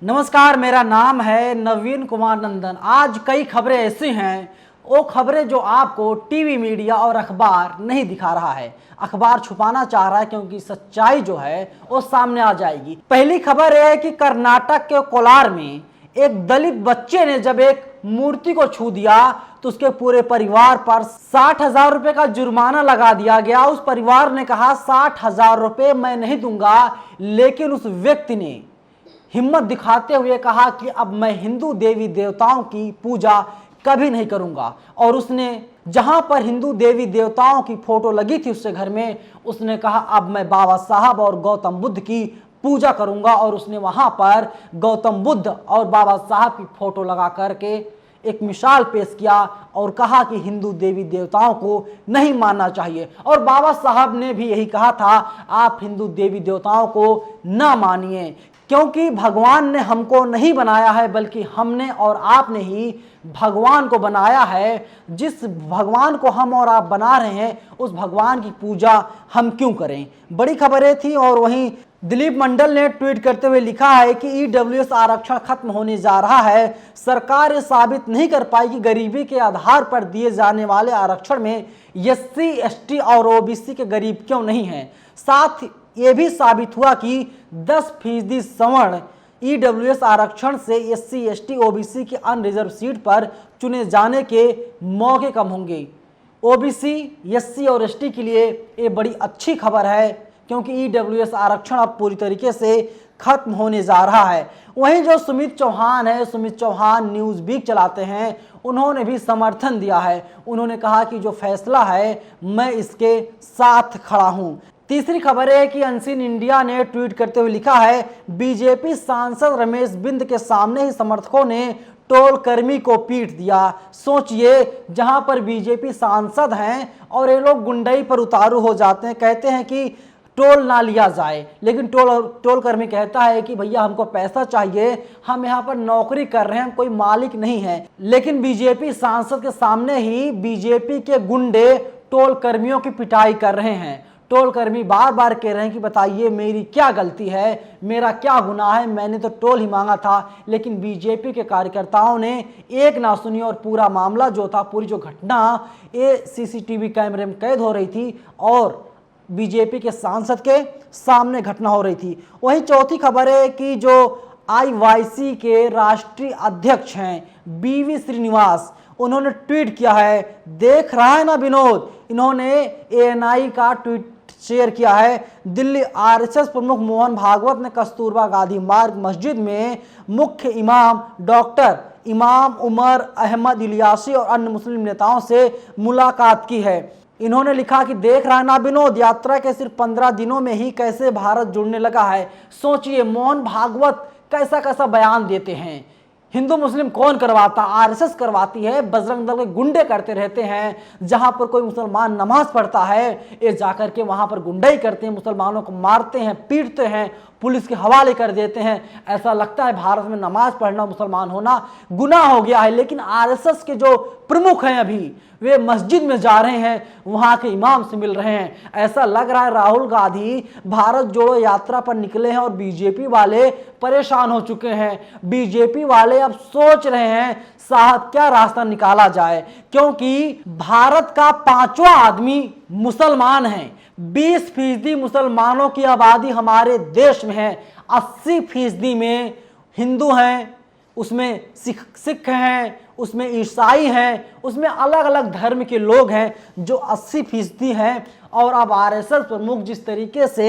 नमस्कार, मेरा नाम है नवीन कुमार नंदन। आज कई खबरें ऐसी हैं, वो खबरें जो आपको टीवी मीडिया और अखबार नहीं दिखा रहा है। अखबार छुपाना चाह रहा है क्योंकि सच्चाई जो है वो सामने आ जाएगी। पहली खबर यह है कि कर्नाटक के कोलार में एक दलित बच्चे ने जब एक मूर्ति को छू दिया तो उसके पूरे परिवार पर 60,000 रुपए का जुर्माना लगा दिया गया। उस परिवार ने कहा 60,000 रुपए मैं नहीं दूंगा, लेकिन उस व्यक्ति ने हिम्मत दिखाते हुए कहा कि अब मैं हिंदू देवी देवताओं की पूजा कभी नहीं करूंगा। और उसने जहां पर हिंदू देवी देवताओं की फोटो लगी थी उसके घर में, उसने कहा अब मैं बाबा साहब और गौतम बुद्ध की पूजा करूंगा। और उसने वहां पर गौतम बुद्ध और बाबा साहब की फोटो लगा करके एक मिसाल पेश किया और कहा कि हिंदू देवी देवताओं को नहीं मानना चाहिए। और बाबा साहब ने भी यही कहा था, आप हिंदू देवी देवताओं को ना मानिए, क्योंकि भगवान ने हमको नहीं बनाया है, बल्कि हमने और आपने ही भगवान को बनाया है। जिस भगवान को हम और आप बना रहे हैं, उस भगवान की पूजा हम क्यों करें। बड़ी खबरें थी। और वहीं दिलीप मंडल ने ट्वीट करते हुए लिखा है कि ईडब्ल्यूएस आरक्षण खत्म होने जा रहा है। सरकार ये साबित नहीं कर पाई कि गरीबी के आधार पर दिए जाने वाले आरक्षण में एससी, एसटी और ओबीसी के गरीब क्यों नहीं हैं। साथ ये भी साबित हुआ कि 10% सवर्ण ईडब्ल्यूएस आरक्षण से एससी, एसटी, ओबीसी की अनरिजर्व सीट पर चुने जाने के मौके कम होंगे। ओबीसी, एससी और एसटी के लिए ये बड़ी अच्छी खबर है, क्योंकि ईडब्ल्यूएस आरक्षण अब पूरी तरीके से खत्म होने जा रहा है। वहीं जो सुमित चौहान है, सुमित चौहान न्यूज़ वीक चलाते हैं, उन्होंने भी समर्थन दिया है। उन्होंने कहा कि जो फैसला है मैं इसके साथ खड़ा हूं। तीसरी खबर है कि अनसीन इंडिया ने ट्वीट करते हुए लिखा है, बीजेपी सांसद रमेश बिंद के सामने ही समर्थकों ने टोल कर्मी को पीट दिया। सोचिए, जहां पर बीजेपी सांसद हैं और ये लोग गुंडई पर उतारू हो जाते हैं, कहते हैं कि टोल ना लिया जाए, लेकिन टोल कर्मी कहता है कि भैया हमको पैसा चाहिए, हम यहाँ पर नौकरी कर रहे हैं, हम कोई मालिक नहीं है। लेकिन बीजेपी सांसद के सामने ही बीजेपी के गुंडे टोल कर्मियों की पिटाई कर रहे हैं। टोल कर्मी बार बार कह रहे हैं कि बताइए मेरी क्या गलती है, मेरा क्या गुनाह है, मैंने तो टोल ही मांगा था। लेकिन बीजेपी के कार्यकर्ताओं ने एक ना सुनी और पूरा मामला जो था, पूरी जो घटना ये सीसीटीवी कैमरे में कैद हो रही थी और बीजेपी के सांसद के सामने घटना हो रही थी। वहीं चौथी खबर है कि जो आईवाईसी के राष्ट्रीय अध्यक्ष हैं बीवी श्रीनिवास, उन्होंने ट्वीट किया है, देख रहा है ना विनोद। इन्होंने एएनआई का ट्वीट शेयर किया है। दिल्ली आरएसएस प्रमुख मोहन भागवत ने कस्तूरबा गांधी मार्ग मस्जिद में मुख्य इमाम डॉक्टर इमाम उमर अहमद इलियासी और अन्य मुस्लिम नेताओं से मुलाकात की है। इन्होंने लिखा कि देख रहा ना विनोद, यात्रा के सिर्फ 15 दिनों में ही कैसे भारत जुड़ने लगा है। सोचिए, मोहन भागवत कैसा कैसा बयान देते हैं। हिंदू मुस्लिम कौन करवाता, आरएसएस करवाती है, बजरंग दल के गुंडे करते रहते हैं। जहां पर कोई मुसलमान नमाज पढ़ता है, ये जाकर के वहां पर गुंडाई करते हैं, मुसलमानों को मारते हैं, पीटते हैं, पुलिस के हवाले कर देते हैं। ऐसा लगता है भारत में नमाज पढ़ना, मुसलमान होना गुनाह हो गया है। लेकिन आरएसएस के जो प्रमुख हैं अभी वे मस्जिद में जा रहे हैं, वहां के इमाम से मिल रहे हैं। ऐसा लग रहा है राहुल गांधी भारत जोड़ो यात्रा पर निकले हैं और बीजेपी वाले परेशान हो चुके हैं। बीजेपी वाले अब सोच रहे हैं साहब क्या रास्ता निकाला जाए, क्योंकि भारत का 5वां आदमी मुसलमान है। 20% मुसलमानों की आबादी हमारे देश में है। 80% में हिंदू हैं, उसमें सिख हैं, उसमें ईसाई हैं, उसमें अलग अलग धर्म के लोग हैं जो 80% हैं। और अब आरएसएस प्रमुख जिस तरीके से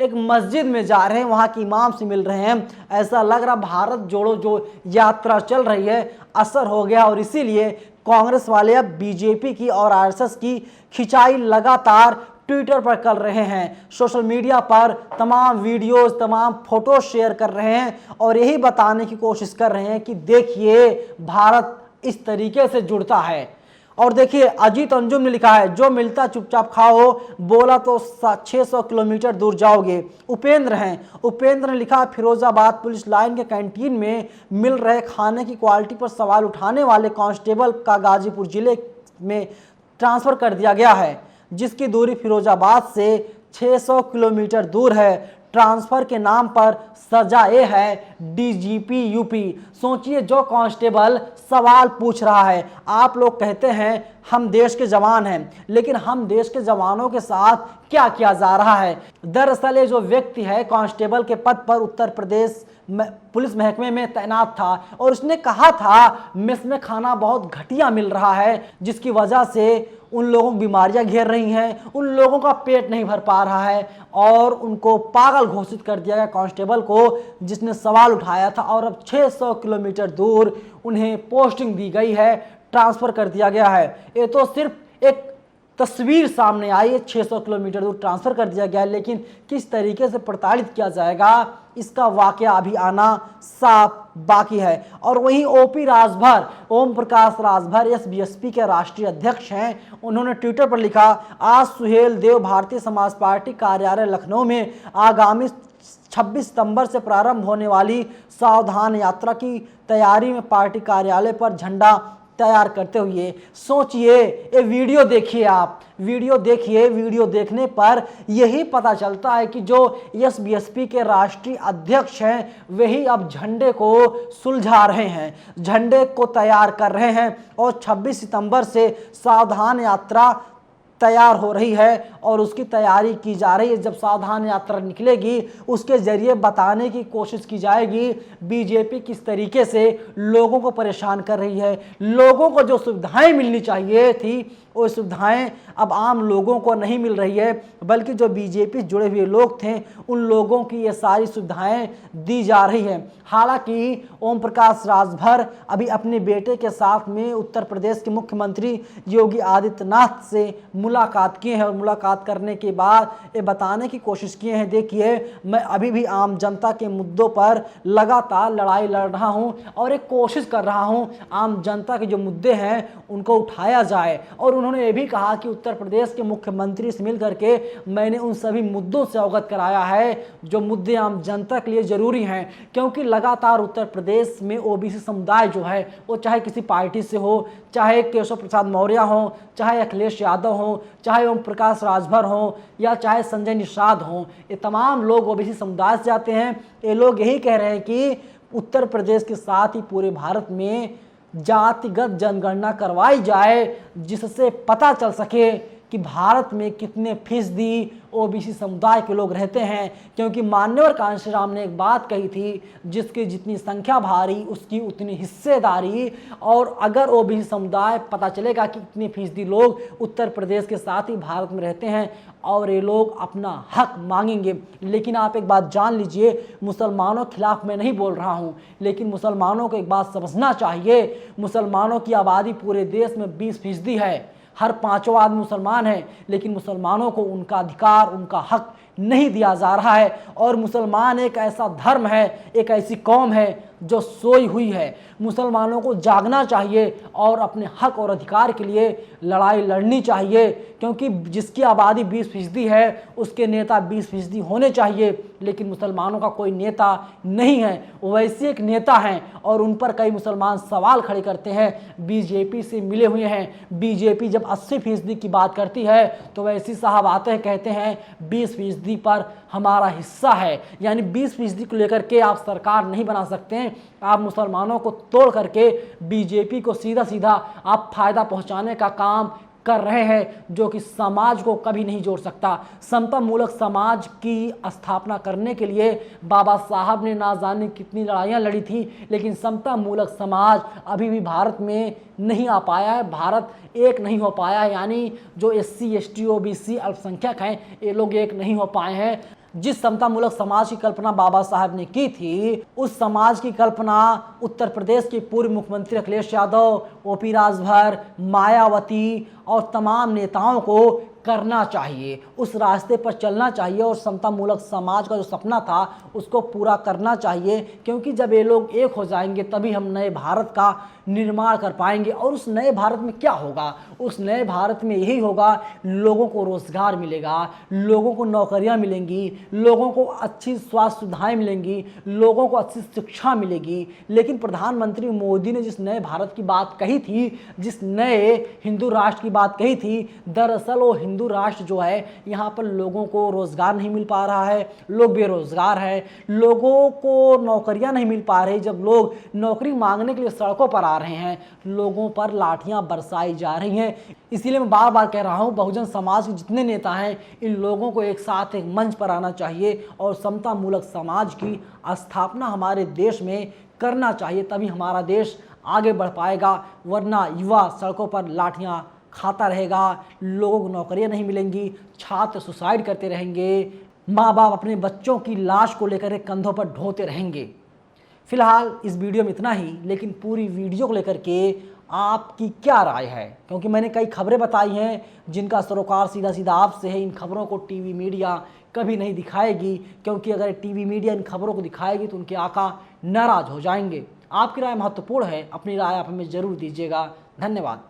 एक मस्जिद में जा रहे हैं, वहाँ के इमाम से मिल रहे हैं, ऐसा लग रहा भारत जोड़ो जो यात्रा चल रही है असर हो गया। और इसीलिए कांग्रेस वाले अब बीजेपी की और आरएसएस की खिंचाई लगातार ट्विटर पर कर रहे हैं, सोशल मीडिया पर तमाम वीडियोस, तमाम फोटो शेयर कर रहे हैं और यही बताने की कोशिश कर रहे हैं कि देखिए भारत इस तरीके से जुड़ता है। और देखिए अजीत अंजुम ने लिखा है, जो मिलता चुपचाप खाओ, बोला तो 600 किलोमीटर दूर जाओगे। उपेंद्र हैं, उपेंद्र ने लिखा, फिरोजाबाद पुलिस लाइन के कैंटीन में मिल रहे खाने की क्वालिटी पर सवाल उठाने वाले कांस्टेबल का गाजीपुर जिले में ट्रांसफर कर दिया गया है, जिसकी दूरी फिरोजाबाद से 600 किलोमीटर दूर है। ट्रांसफर के नाम पर सजा ये है डीजीपी यूपी। सोचिए, जो कांस्टेबल सवाल पूछ रहा है, आप लोग कहते हैं हम देश के जवान हैं, लेकिन हम देश के जवानों के साथ क्या किया जा रहा है? दरअसल ये जो व्यक्ति है कांस्टेबल के पद पर उत्तर प्रदेश पुलिस महकमे में तैनात था और उसने कहा था मेस में खाना बहुत घटिया मिल रहा है, जिसकी वजह से उन लोगों को बीमारियां घेर रही हैं, उन लोगों का पेट नहीं भर पा रहा है और उनको पागल घोषित कर दिया गया कांस्टेबल को, जिसने सवाल उठाया था। और अब 600 किलोमीटर दूर उन्हें पोस्टिंग दी गई है, ट्रांसफ़र कर दिया गया है। ये तो सिर्फ एक तस्वीर सामने आई है, 600 किलोमीटर दूर ट्रांसफ़र कर दिया गया है, लेकिन किस तरीके से प्रताड़ित किया जाएगा इसका वाकया अभी आना साफ बाकी है। और वहीं ओपी राजभर, ओम प्रकाश राजभर एसबीएसपी के राष्ट्रीय अध्यक्ष हैं, उन्होंने ट्विटर पर लिखा, आज सुहेल देव भारतीय समाज पार्टी कार्यालय लखनऊ में आगामी 26 सितंबर से प्रारंभ होने वाली सावधान यात्रा की तैयारी में पार्टी कार्यालय पर झंडा तैयार करते हुए। सोचिए, ये वीडियो देखिए, आप वीडियो देखिए, वीडियो देखने पर यही पता चलता है कि जो एसबीएसपी के राष्ट्रीय अध्यक्ष हैं वही अब झंडे को सुलझा रहे हैं, झंडे को तैयार कर रहे हैं और 26 सितंबर से सावधान यात्रा तैयार हो रही है और उसकी तैयारी की जा रही है। जब सावधान यात्रा निकलेगी उसके जरिए बताने की कोशिश की जाएगी बीजेपी किस तरीके से लोगों को परेशान कर रही है। लोगों को जो सुविधाएं मिलनी चाहिए थी वो सुविधाएं अब आम लोगों को नहीं मिल रही है, बल्कि जो बीजेपी जुड़े हुए लोग थे उन लोगों की ये सारी सुविधाएं दी जा रही हैं। हालांकि ओम प्रकाश राजभर अभी अपने बेटे के साथ में उत्तर प्रदेश के मुख्यमंत्री योगी आदित्यनाथ से मुलाकात किए हैं और मुलाकात करने के बाद ये बताने की कोशिश किए हैं, देखिए मैं अभी भी आम जनता के मुद्दों पर लगातार लड़ाई लड़ रहा हूं और एक कोशिश कर रहा हूं आम जनता के जो मुद्दे हैं उनको उठाया जाए। और उन्होंने ये भी कहा कि उत्तर प्रदेश के मुख्यमंत्री से मिल करके मैंने उन सभी मुद्दों से अवगत कराया है जो मुद्दे आम जनता के लिए जरूरी हैं, क्योंकि लगातार उत्तर प्रदेश में ओबीसी समुदाय जो है वो चाहे किसी पार्टी से हो, चाहे केशव प्रसाद मौर्य हो, चाहे अखिलेश यादव हो, चाहे ओम प्रकाश राजभर हो या चाहे संजय निषाद हो, ये तमाम लोग ओबीसी समुदाय से आते हैं। ये लोग यही कह रहे हैं कि उत्तर प्रदेश के साथ ही पूरे भारत में जातिगत जनगणना करवाई जाए, जिससे पता चल सके कि भारत में कितने फीसदी ओबीसी समुदाय के लोग रहते हैं। क्योंकि मान्यवर कांशीराम ने एक बात कही थी, जिसकी जितनी संख्या भारी उसकी उतनी हिस्सेदारी। और अगर ओबीसी समुदाय पता चलेगा कि कितने फीसदी लोग उत्तर प्रदेश के साथ ही भारत में रहते हैं और ये लोग अपना हक मांगेंगे। लेकिन आप एक बात जान लीजिए, मुसलमानों के खिलाफ मैं नहीं बोल रहा हूँ, लेकिन मुसलमानों को एक बात समझना चाहिए, मुसलमानों की आबादी पूरे देश में 20% है, हर 5वां आदमी मुसलमान है, लेकिन मुसलमानों को उनका अधिकार, उनका हक नहीं दिया जा रहा है। और मुसलमान एक ऐसा धर्म है, एक ऐसी कौम है जो सोई हुई है। मुसलमानों को जागना चाहिए और अपने हक और अधिकार के लिए लड़ाई लड़नी चाहिए, क्योंकि जिसकी आबादी 20% है उसके नेता 20% होने चाहिए, लेकिन मुसलमानों का कोई नेता नहीं है। वैसे एक नेता हैं और उन पर कई मुसलमान सवाल खड़े करते हैं, बीजेपी से मिले हुए हैं। बीजेपी जब 80% की बात करती है तो वैसी साहब आते हैं, कहते हैं 20% पर हमारा हिस्सा है, यानी 20% को लेकर के आप सरकार नहीं बना सकते हैं। आप मुसलमानों को तोड़ करके बीजेपी को सीधा सीधा आप फायदा पहुंचाने का काम कर रहे हैं, जो कि समाज को कभी नहीं जोड़ सकता। समता मूलक समाज की स्थापना करने के लिए बाबा साहब ने ना जाने कितनी लड़ाइयाँ लड़ी थी, लेकिन समता मूलक समाज अभी भी भारत में नहीं आ पाया है, भारत एक नहीं हो पाया है। यानी जो SC ST OBC अल्पसंख्यक हैं ये लोग एक नहीं हो पाए हैं। जिस समता मूलक समाज की कल्पना बाबा साहब ने की थी, उस समाज की कल्पना उत्तर प्रदेश के पूर्व मुख्यमंत्री अखिलेश यादव, ओपी राजभर, मायावती और तमाम नेताओं को करना चाहिए, उस रास्ते पर चलना चाहिए और समता मूलक समाज का जो सपना था उसको पूरा करना चाहिए। क्योंकि जब ये लोग एक हो जाएंगे तभी हम नए भारत का निर्माण कर पाएंगे। और उस नए भारत में क्या होगा? उस नए भारत में यही होगा, लोगों को रोजगार मिलेगा, लोगों को नौकरियां मिलेंगी, लोगों को अच्छी स्वास्थ्य सुविधाएं मिलेंगी, लोगों को अच्छी शिक्षा मिलेगी। लेकिन प्रधानमंत्री मोदी ने जिस नए भारत की बात कही थी, जिस नए हिंदू राष्ट्र की बात कही थी, दरअसल वो हिंदू हिंदू राष्ट्र जो है यहाँ पर लोगों को रोज़गार नहीं मिल पा रहा है, लोग बेरोज़गार हैं, लोगों को नौकरियाँ नहीं मिल पा रही। जब लोग नौकरी मांगने के लिए सड़कों पर आ रहे हैं, लोगों पर लाठियाँ बरसाई जा रही हैं। इसीलिए मैं बार बार कह रहा हूँ, बहुजन समाज के जितने नेता हैं, इन लोगों को एक साथ एक मंच पर आना चाहिए और समतामूलक समाज की स्थापना हमारे देश में करना चाहिए, तभी हमारा देश आगे बढ़ पाएगा। वरना युवा सड़कों पर लाठियां खाता रहेगा, लोगों को नौकरियां नहीं मिलेंगी, छात्र सुसाइड करते रहेंगे, माँ बाप अपने बच्चों की लाश को लेकर कंधों पर ढोते रहेंगे। फिलहाल इस वीडियो में इतना ही, लेकिन पूरी वीडियो को लेकर के आपकी क्या राय है? क्योंकि मैंने कई खबरें बताई हैं जिनका सरोकार सीधा सीधा आपसे है। इन खबरों को टीवी मीडिया कभी नहीं दिखाएगी, क्योंकि अगर टीवी मीडिया इन खबरों को दिखाएगी तो उनके आका नाराज हो जाएंगे। आपकी राय महत्वपूर्ण है, अपनी राय आप हमें ज़रूर दीजिएगा। धन्यवाद।